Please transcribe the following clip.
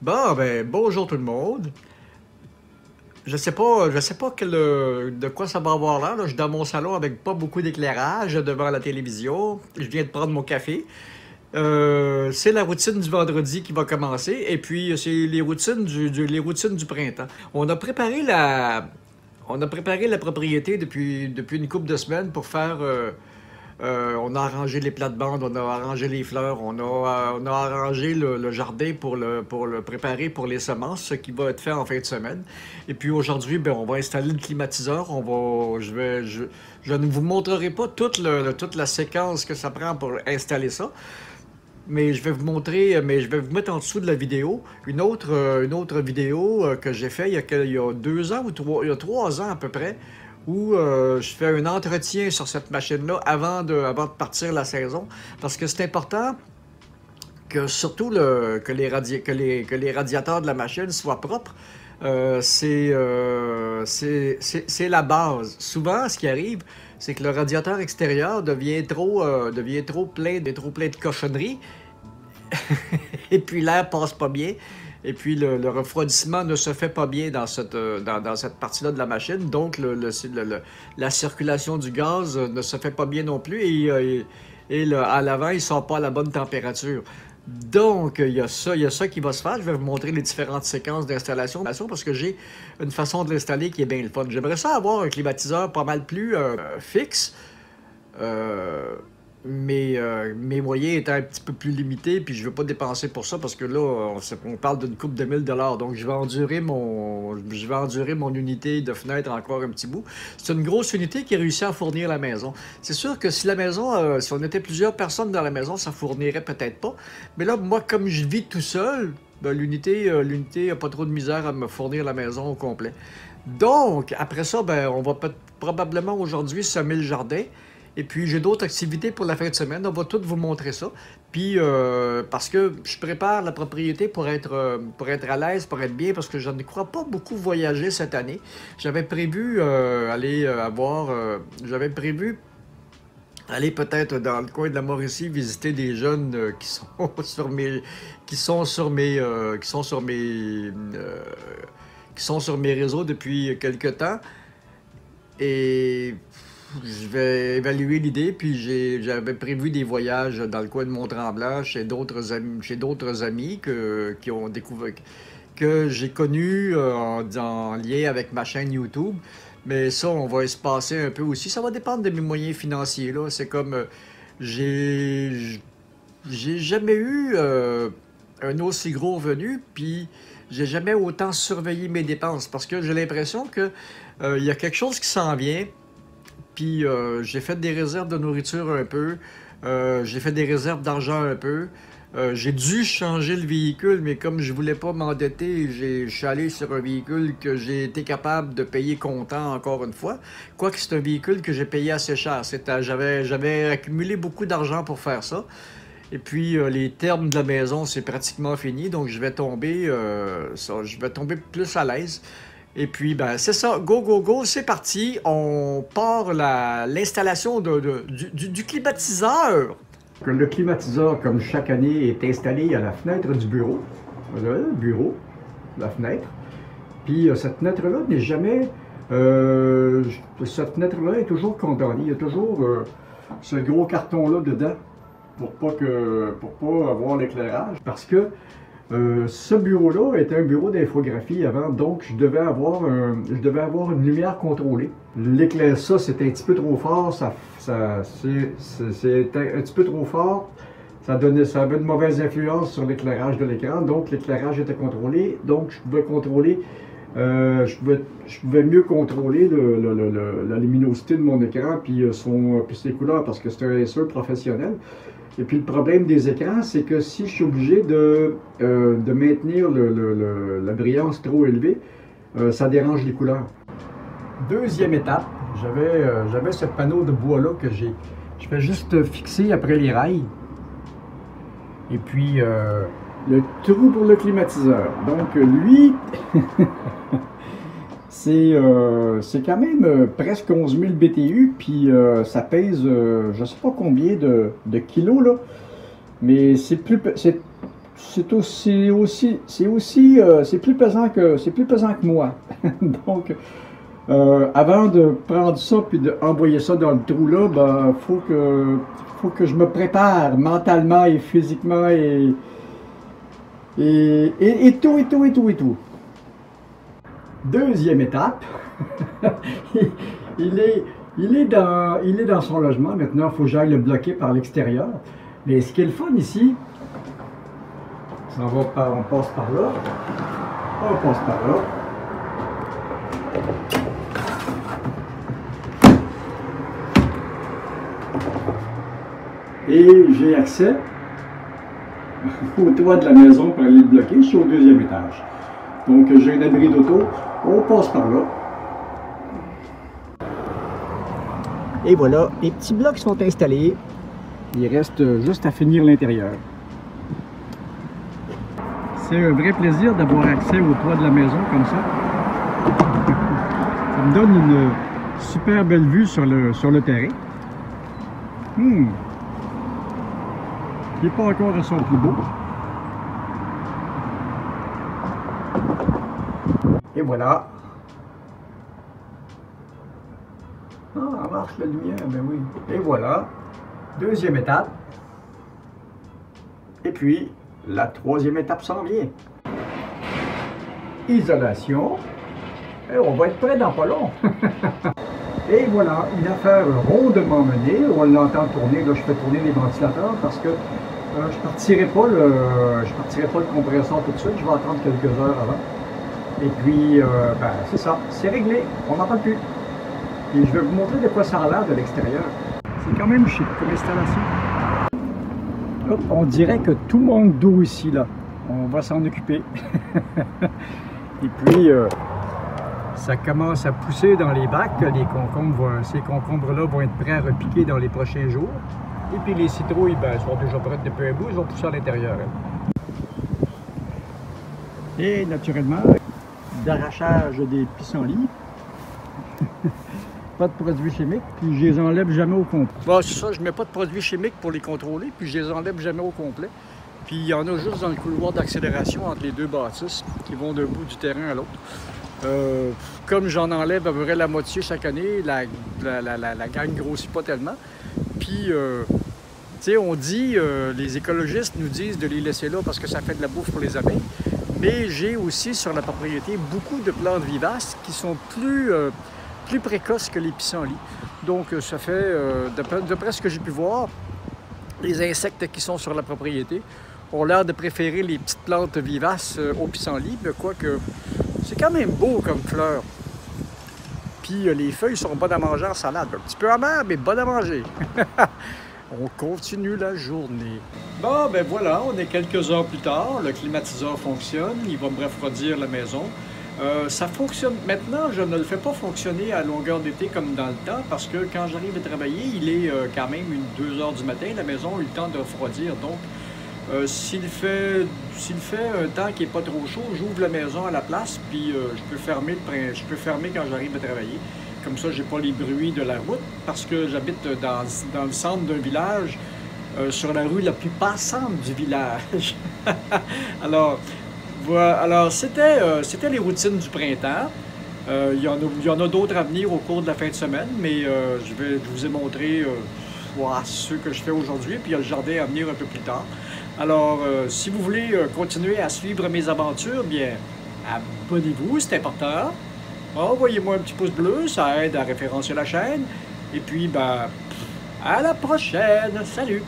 Bon, ben, bonjour tout le monde. Je sais pas de quoi ça va avoir l'air. Là. Je suis dans mon salon avec pas beaucoup d'éclairage devant la télévision. Je viens de prendre mon café. C'est la routine du vendredi qui va commencer. Et puis, c'est les routines les routines du printemps. On a préparé la propriété depuis une couple de semaines pour faire... on a arrangé les plates-bandes, on a arrangé les fleurs, on a arrangé le jardin pour le préparer pour les semences, ce qui va être fait en fin de semaine. Et puis aujourd'hui, ben, on va installer le climatiseur. Je ne vous montrerai pas toute la séquence que ça prend pour installer ça. Mais je vais vous montrer, mais je vais vous mettre en dessous de la vidéo une autre vidéo que j'ai fait il y a 2 ans ou 3 ans à peu près, où je fais un entretien sur cette machine-là avant de partir la saison. Parce que c'est important que surtout que les radiateurs de la machine soient propres. C'est la base. Souvent, ce qui arrive, c'est que le radiateur extérieur devient trop plein de cochonneries. Et puis l'air passe pas bien. Et puis le refroidissement ne se fait pas bien dans cette partie-là de la machine. Donc la circulation du gaz ne se fait pas bien non plus. À l'avant, il ne sort pas à la bonne température. Donc, il y a ça qui va se faire. Je vais vous montrer les différentes séquences d'installation parce que j'ai une façon de l'installer qui est bien le fun. J'aimerais ça avoir un climatiseur pas mal plus fixe. Mes moyens étant un petit peu plus limités, puis je ne veux pas dépenser pour ça parce que là, on parle d'une coupe de 1000 $. Donc, je vais endurer mon unité de fenêtre encore un petit bout. C'est une grosse unité qui a réussi à fournir la maison. C'est sûr que si si on était plusieurs personnes dans la maison, ça fournirait peut-être pas. Mais là, moi, comme je vis tout seul, ben, l'unité n'a pas trop de misère à me fournir la maison au complet. Donc, après ça, ben, on va probablement aujourd'hui semer le jardin. Et puis, j'ai d'autres activités pour la fin de semaine. On va tout vous montrer ça. Puis, parce que je prépare la propriété pour être à l'aise, pour être bien, parce que je ne crois pas beaucoup voyager cette année. J'avais prévu aller peut-être dans le coin de la Mauricie visiter des jeunes qui sont sur mes réseaux depuis quelque temps. Et je vais évaluer l'idée, puis j'avais prévu des voyages dans le coin de Mont-Tremblant chez d'autres amis qui ont découvert, que j'ai connus en lien avec ma chaîne YouTube. Mais ça, on va se passer un peu aussi. Ça va dépendre de mes moyens financiers, là. C'est comme... j'ai jamais eu un aussi gros revenu, puis j'ai jamais autant surveillé mes dépenses, parce que j'ai l'impression que il y a quelque chose qui s'en vient. Puis j'ai fait des réserves de nourriture un peu, j'ai fait des réserves d'argent un peu. J'ai dû changer le véhicule, mais comme je voulais pas m'endetter, je suis allé sur un véhicule que j'ai été capable de payer comptant encore une fois. Quoique c'est un véhicule que j'ai payé assez cher. J'avais accumulé beaucoup d'argent pour faire ça. Et puis les termes de la maison, c'est pratiquement fini, donc je vais tomber plus à l'aise. Et puis, ben, c'est ça. Go, go, go. C'est parti. On part l'installation du climatiseur. Le climatiseur, comme chaque année, est installé à la fenêtre du bureau. Voilà, le bureau, la fenêtre. Puis, cette fenêtre-là n'est jamais... cette fenêtre-là est toujours condamnée. Il y a toujours ce gros carton-là dedans pour pas avoir l'éclairage. Parce que ce bureau-là était un bureau d'infographie avant, donc je devais avoir une lumière contrôlée. L'éclair, ça c'était un petit peu trop fort, c'était un petit peu trop fort, ça avait une mauvaise influence sur l'éclairage de l'écran, donc l'éclairage était contrôlé, donc je pouvais mieux contrôler la luminosité de mon écran puis ses couleurs, parce que c'est un Acer professionnel. Et puis le problème des écrans, c'est que si je suis obligé de maintenir la brillance trop élevée, ça dérange les couleurs. Deuxième étape, j'avais ce panneau de bois-là que je vais juste fixer après les rails. Et puis le trou pour le climatiseur. Donc lui, C'est quand même presque 11 000 BTU, puis ça pèse je sais pas combien de kilos, là, mais c'est plus, c'est plus pesant que moi. Donc, avant de prendre ça puis d'envoyer ça dans le trou là, ben, faut que je me prépare mentalement et physiquement et tout. Deuxième étape, il est dans son logement. Maintenant, il faut que j'aille le bloquer par l'extérieur. Mais ce qui est le fun ici, on passe par là. On passe par là. Et j'ai accès au toit de la maison pour aller le bloquer. Je suis au deuxième étage. Donc j'ai un abri d'auto. On passe par là. Et voilà, les petits blocs sont installés. Il reste juste à finir l'intérieur. C'est un vrai plaisir d'avoir accès au toit de la maison comme ça. Ça me donne une super belle vue sur le terrain. Il n'est pas encore à son plus beau. Et voilà. Ah, elle marche la lumière, ben oui. Et voilà. Deuxième étape. Et puis, la troisième étape s'en vient. Isolation. Et on va être prêt dans pas long. Et voilà, une affaire rondement menée. On l'entend tourner. Là, je fais tourner les ventilateurs parce que je partirai pas le compresseur tout de suite. Je vais attendre quelques heures avant. Et puis, ben, c'est ça. C'est réglé. On n'en parle plus. Et je vais vous montrer de quoi ça a l'air de l'extérieur. C'est quand même chic comme installation. Hop, on dirait que tout manque d'eau ici, là. On va s'en occuper. Et puis, ça commence à pousser dans les bacs. Les concombres, ces concombres-là vont être prêts à repiquer dans les prochains jours. Et puis les citrouilles, ben, sont déjà prêtes depuis un bout. Ils vont pousser à l'intérieur. Et naturellement, d'arrachage des pissenlits. Pas de produits chimiques, puis je les enlève jamais au complet. Bon, c'est ça, je mets pas de produits chimiques pour les contrôler, puis je les enlève jamais au complet. Puis il y en a juste dans le couloir d'accélération entre les deux bâtisses qui vont d'un bout du terrain à l'autre. Comme j'en enlève à peu près la moitié chaque année, la gang grossit pas tellement. Puis, tu sais, on dit, les écologistes nous disent de les laisser là parce que ça fait de la bouffe pour les abeilles. Mais j'ai aussi sur la propriété beaucoup de plantes vivaces qui sont plus précoces que les pissenlits. Donc, ça fait, d'après ce que j'ai pu voir, les insectes qui sont sur la propriété ont l'air de préférer les petites plantes vivaces aux pissenlits, quoique c'est quand même beau comme fleur. Puis les feuilles sont bonnes à manger en salade. Un petit peu amères, mais bonnes à manger. On continue la journée. Bon, ben voilà, on est quelques heures plus tard. Le climatiseur fonctionne. Il va me refroidir la maison. Ça fonctionne. Maintenant, je ne le fais pas fonctionner à longueur d'été comme dans le temps parce que quand j'arrive à travailler, il est quand même 2 heures du matin. La maison a eu le temps de refroidir. Donc, s'il fait un temps qui n'est pas trop chaud, j'ouvre la maison à la place, puis je peux fermer quand j'arrive à travailler. Comme ça, j'ai pas les bruits de la route parce que j'habite dans le centre d'un village, sur la rue la plus passante du village. Alors, voilà, alors c'était les routines du printemps. Il y en a d'autres à venir au cours de la fin de semaine, mais je vous ai montré ceux que je fais aujourd'hui, puis il y a le jardin à venir un peu plus tard. Alors, si vous voulez continuer à suivre mes aventures, bien, abonnez-vous, c'est important. Envoyez-moi un petit pouce bleu, ça aide à référencer la chaîne. Et puis, ben, à la prochaine! Salut!